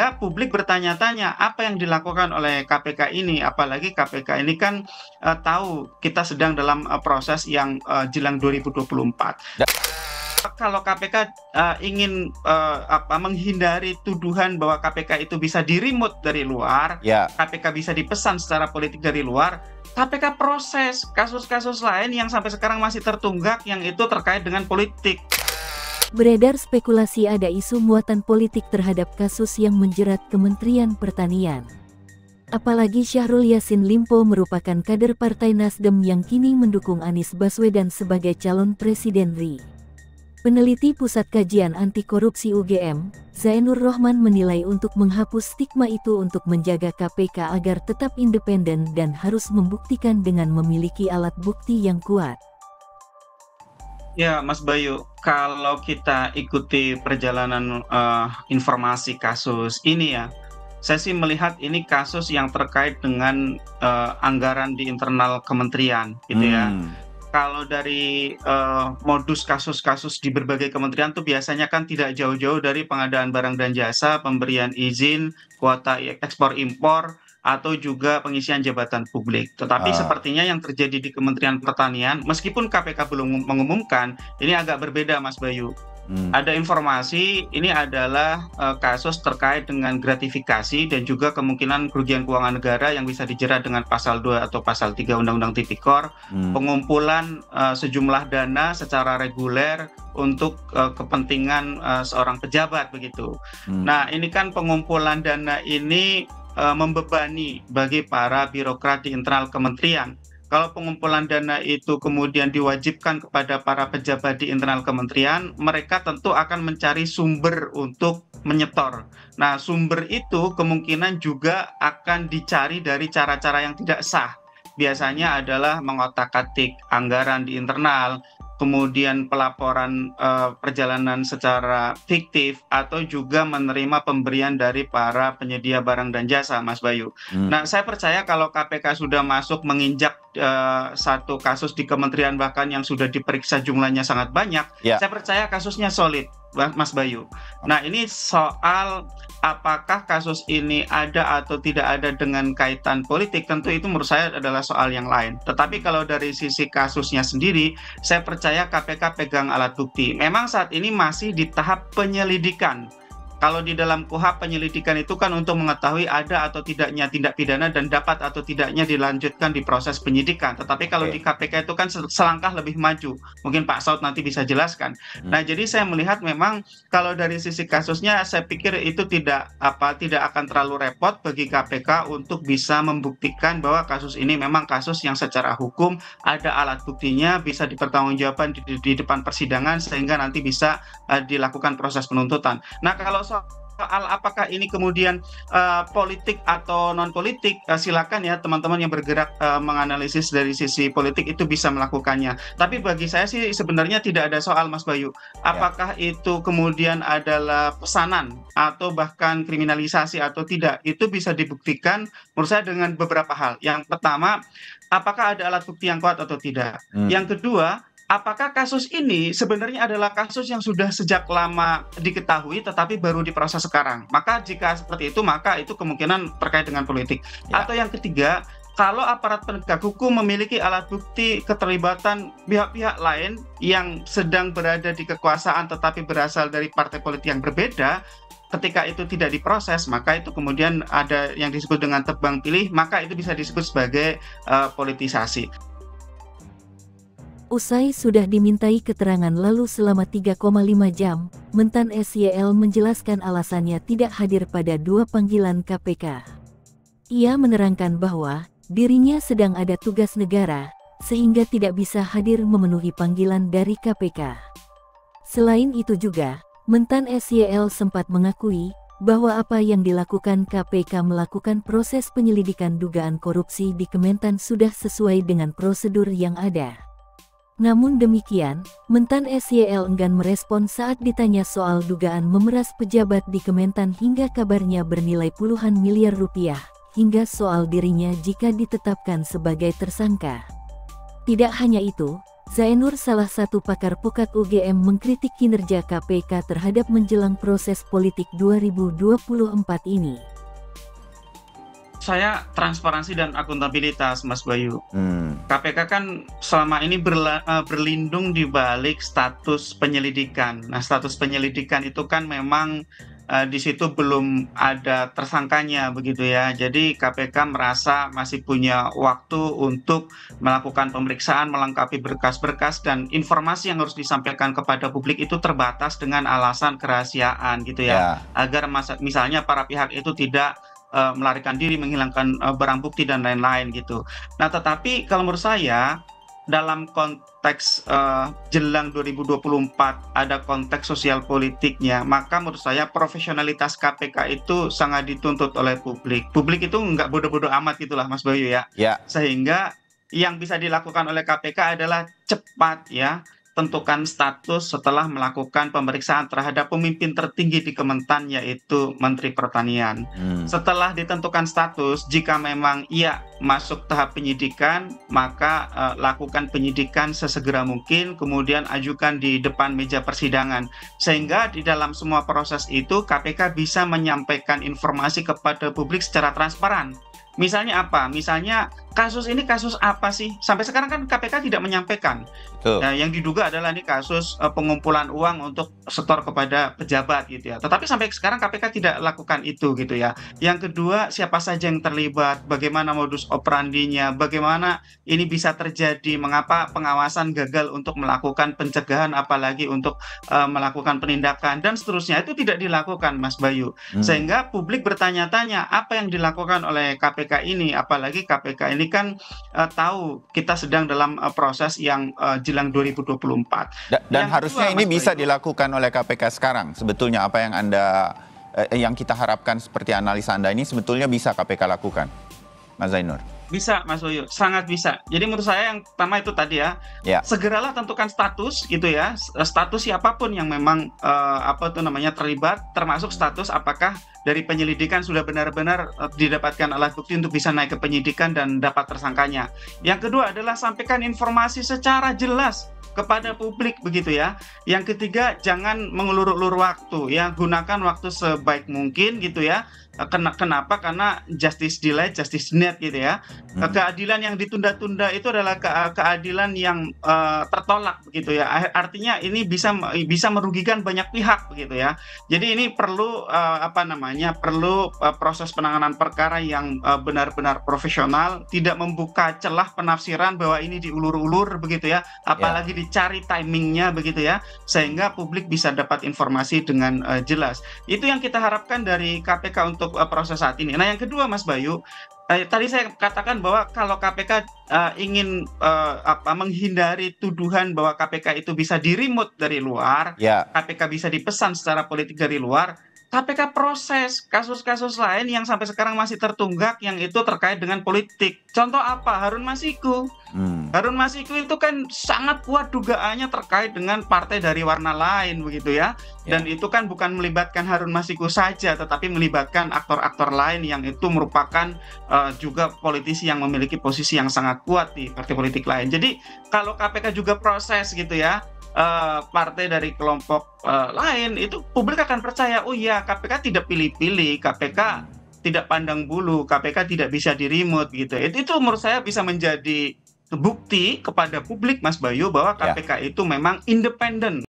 sehingga publik bertanya-tanya apa yang dilakukan oleh KPK ini, apalagi KPK ini kan tahu kita sedang dalam proses yang jelang 2024. Kalau KPK ingin menghindari tuduhan bahwa KPK itu bisa di-remote dari luar, KPK bisa dipesan secara politik dari luar, KPK proses kasus-kasus lain yang sampai sekarang masih tertunggak yang itu terkait dengan politik. Beredar spekulasi ada isu muatan politik terhadap kasus yang menjerat Kementerian Pertanian. Apalagi Syahrul Yassin Limpo merupakan kader Partai Nasdem yang kini mendukung Anies Baswedan sebagai calon presiden RI. Peneliti Pusat Kajian Anti Korupsi UGM, Zainur Rohman menilai untuk menghapus stigma itu untuk menjaga KPK agar tetap independen dan harus membuktikan dengan memiliki alat bukti yang kuat. Ya, Mas Bayu, kalau kita ikuti perjalanan informasi kasus ini ya, saya sih melihat ini kasus yang terkait dengan anggaran di internal kementerian, gitu ya. Kalau dari modus kasus-kasus di berbagai kementerian tuh biasanya kan tidak jauh-jauh dari pengadaan barang dan jasa, pemberian izin, kuota ekspor impor, atau juga pengisian jabatan publik. Tetapi sepertinya yang terjadi di Kementerian Pertanian, meskipun KPK belum mengumumkan, ini agak berbeda, Mas Bayu. Ada informasi ini adalah kasus terkait dengan gratifikasi dan juga kemungkinan kerugian keuangan negara yang bisa dijerat dengan pasal 2 atau pasal 3 Undang-Undang Tipikor, pengumpulan sejumlah dana secara reguler untuk kepentingan seorang pejabat begitu. Nah, ini kan pengumpulan dana ini membebani bagi para birokrat di internal kementerian. Kalau pengumpulan dana itu kemudian diwajibkan kepada para pejabat di internal kementerian, mereka tentu akan mencari sumber untuk menyetor. Nah, sumber itu kemungkinan juga akan dicari dari cara-cara yang tidak sah. Biasanya adalah mengotak-atik anggaran di internal, kemudian pelaporan perjalanan secara fiktif, atau juga menerima pemberian dari para penyedia barang dan jasa, Mas Bayu. Nah, saya percaya kalau KPK sudah masuk menginjak satu kasus di kementerian bahkan yang sudah diperiksa jumlahnya sangat banyak, saya percaya kasusnya solid, Mas Bayu. Nah, ini soal apakah kasus ini ada atau tidak ada dengan kaitan politik, tentu itu menurut saya adalah soal yang lain. Tetapi kalau dari sisi kasusnya sendiri, saya percaya KPK pegang alat bukti. Memang saat ini masih di tahap penyelidikan. Kalau di dalam KUHP penyelidikan itu kan untuk mengetahui ada atau tidaknya tindak pidana dan dapat atau tidaknya dilanjutkan di proses penyidikan. Tetapi kalau di KPK itu kan selangkah lebih maju. Mungkin Pak Saud nanti bisa jelaskan. Nah, jadi saya melihat memang kalau dari sisi kasusnya, saya pikir itu tidak akan terlalu repot bagi KPK untuk bisa membuktikan bahwa kasus ini memang kasus yang secara hukum ada alat buktinya, bisa dipertanggungjawabkan di depan persidangan sehingga nanti bisa dilakukan proses penuntutan. Nah, kalau soal apakah ini kemudian politik atau non politik, silakan ya teman-teman yang bergerak menganalisis dari sisi politik itu bisa melakukannya. Tapi bagi saya sih sebenarnya tidak ada soal, Mas Bayu. Apakah itu kemudian adalah pesanan atau bahkan kriminalisasi atau tidak, itu bisa dibuktikan menurut saya dengan beberapa hal. Yang pertama, apakah ada alat bukti yang kuat atau tidak. Yang kedua, apakah kasus ini sebenarnya adalah kasus yang sudah sejak lama diketahui tetapi baru diproses sekarang? Maka jika seperti itu, maka itu kemungkinan terkait dengan politik. Atau yang ketiga, kalau aparat penegak hukum memiliki alat bukti keterlibatan pihak-pihak lain yang sedang berada di kekuasaan tetapi berasal dari partai politik yang berbeda, ketika itu tidak diproses, maka itu kemudian ada yang disebut dengan tebang pilih, maka itu bisa disebut sebagai politisasi. Usai sudah dimintai keterangan lalu selama 3,5 jam, Mentan SYL menjelaskan alasannya tidak hadir pada 2 panggilan KPK. Ia menerangkan bahwa dirinya sedang ada tugas negara, sehingga tidak bisa hadir memenuhi panggilan dari KPK. Selain itu juga, Mentan SYL sempat mengakui bahwa apa yang dilakukan KPK melakukan proses penyelidikan dugaan korupsi di Kementan sudah sesuai dengan prosedur yang ada. Namun demikian, Mentan SYL enggan merespon saat ditanya soal dugaan memeras pejabat di Kementan hingga kabarnya bernilai puluhan miliar rupiah, hingga soal dirinya jika ditetapkan sebagai tersangka. Tidak hanya itu, Zainur, salah satu pakar Pukat UGM, mengkritik kinerja KPK terhadap menjelang proses politik 2024 ini. Saya transparansi dan akuntabilitas, Mas Bayu. KPK kan selama ini berlindung di balik status penyelidikan. Nah, status penyelidikan itu kan memang di situ belum ada tersangkanya begitu ya. Jadi KPK merasa masih punya waktu untuk melakukan pemeriksaan, melengkapi berkas-berkas, dan informasi yang harus disampaikan kepada publik itu terbatas dengan alasan kerahasiaan gitu ya. Agar misalnya para pihak itu tidak melarikan diri, menghilangkan barang bukti dan lain-lain gitu. Nah, tetapi kalau menurut saya dalam konteks jelang 2024 ada konteks sosial politiknya, maka menurut saya profesionalitas KPK itu sangat dituntut oleh publik. Publik itu nggak bodoh-bodoh amat gitulah, Mas Bayu ya. Sehingga yang bisa dilakukan oleh KPK adalah cepat ya, tentukan status setelah melakukan pemeriksaan terhadap pemimpin tertinggi di Kementan, yaitu Menteri Pertanian. Setelah ditentukan status, jika memang ia masuk tahap penyidikan, maka lakukan penyidikan sesegera mungkin, kemudian ajukan di depan meja persidangan. Sehingga di dalam semua proses itu KPK bisa menyampaikan informasi kepada publik secara transparan. Misalnya apa? Misalnya kasus ini kasus apa sih? Sampai sekarang kan KPK tidak menyampaikan. Yang diduga adalah ini kasus pengumpulan uang untuk setor kepada pejabat gitu ya. Tetapi sampai sekarang KPK tidak lakukan itu gitu ya. Yang kedua, siapa saja yang terlibat, bagaimana modus operandinya, bagaimana ini bisa terjadi, mengapa pengawasan gagal untuk melakukan pencegahan, apalagi untuk melakukan penindakan dan seterusnya, itu tidak dilakukan, Mas Bayu. Sehingga publik bertanya-tanya apa yang dilakukan oleh KPK ini, apalagi KPK ini kan tahu kita sedang dalam proses yang jelang 2024. Dan harusnya ini bisa dilakukan oleh KPK sekarang. Sebetulnya apa yang yang kita harapkan seperti analisa Anda ini sebetulnya bisa KPK lakukan, Mas Zainur. Bisa, Mas Bayu, sangat bisa. Jadi menurut saya yang pertama itu tadi ya, segeralah tentukan status gitu ya, status siapapun yang memang terlibat, termasuk status apakah dari penyelidikan sudah benar-benar didapatkan alat bukti untuk bisa naik ke penyidikan dan dapat tersangkanya. Yang kedua adalah sampaikan informasi secara jelas kepada publik begitu ya. Yang ketiga, jangan mengulur-ulur waktu ya, gunakan waktu sebaik mungkin gitu ya. Kenapa? Karena justice delayed, justice denied gitu ya. Keadilan yang ditunda-tunda itu adalah keadilan yang tertolak begitu ya. Artinya ini bisa merugikan banyak pihak begitu ya. Jadi ini perlu perlu proses penanganan perkara yang benar-benar profesional, tidak membuka celah penafsiran bahwa ini diulur-ulur begitu ya, apalagi dicari timingnya begitu ya, sehingga publik bisa dapat informasi dengan jelas. Itu yang kita harapkan dari KPK untuk proses saat ini. Nah, yang kedua, Mas Bayu, tadi saya katakan bahwa kalau KPK ingin menghindari tuduhan bahwa KPK itu bisa di-remote dari luar, KPK bisa dipesan secara politik dari luar, KPK proses kasus-kasus lain yang sampai sekarang masih tertunggak yang itu terkait dengan politik. Contoh apa? Harun Masiku. Harun Masiku itu kan sangat kuat dugaannya terkait dengan partai dari warna lain begitu ya. Dan itu kan bukan melibatkan Harun Masiku saja, tetapi melibatkan aktor-aktor lain yang itu merupakan juga politisi yang memiliki posisi yang sangat kuat di partai politik lain. Jadi kalau KPK juga proses gitu ya, partai dari kelompok lain, itu publik akan percaya, oh iya, KPK tidak pilih-pilih, KPK tidak pandang bulu, KPK tidak bisa di-remote gitu. Itu menurut saya bisa menjadi bukti kepada publik, Mas Bayu, bahwa KPK itu memang independen.